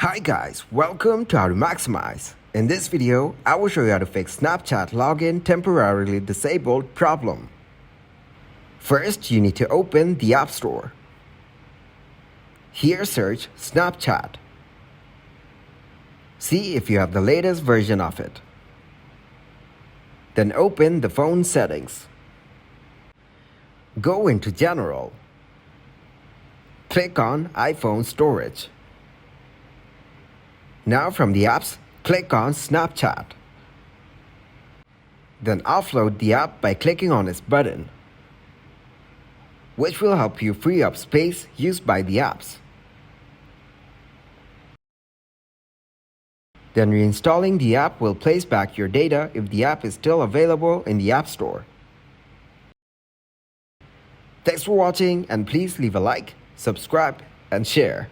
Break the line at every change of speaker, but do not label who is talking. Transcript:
Hi guys, welcome to How to Maximize. In this video, I will show you how to fix Snapchat login temporarily disabled problem. First, you need to open the App Store. Here search Snapchat. See if you have the latest version of it. Then open the phone settings. Go into General. Click on iPhone Storage. Now from the apps, click on Snapchat. Then offload the app by clicking on its button, which will help you free up space used by the apps. Then reinstalling the app will place back your data if the app is still available in the App Store. Thanks for watching, and please leave a like, subscribe, and share.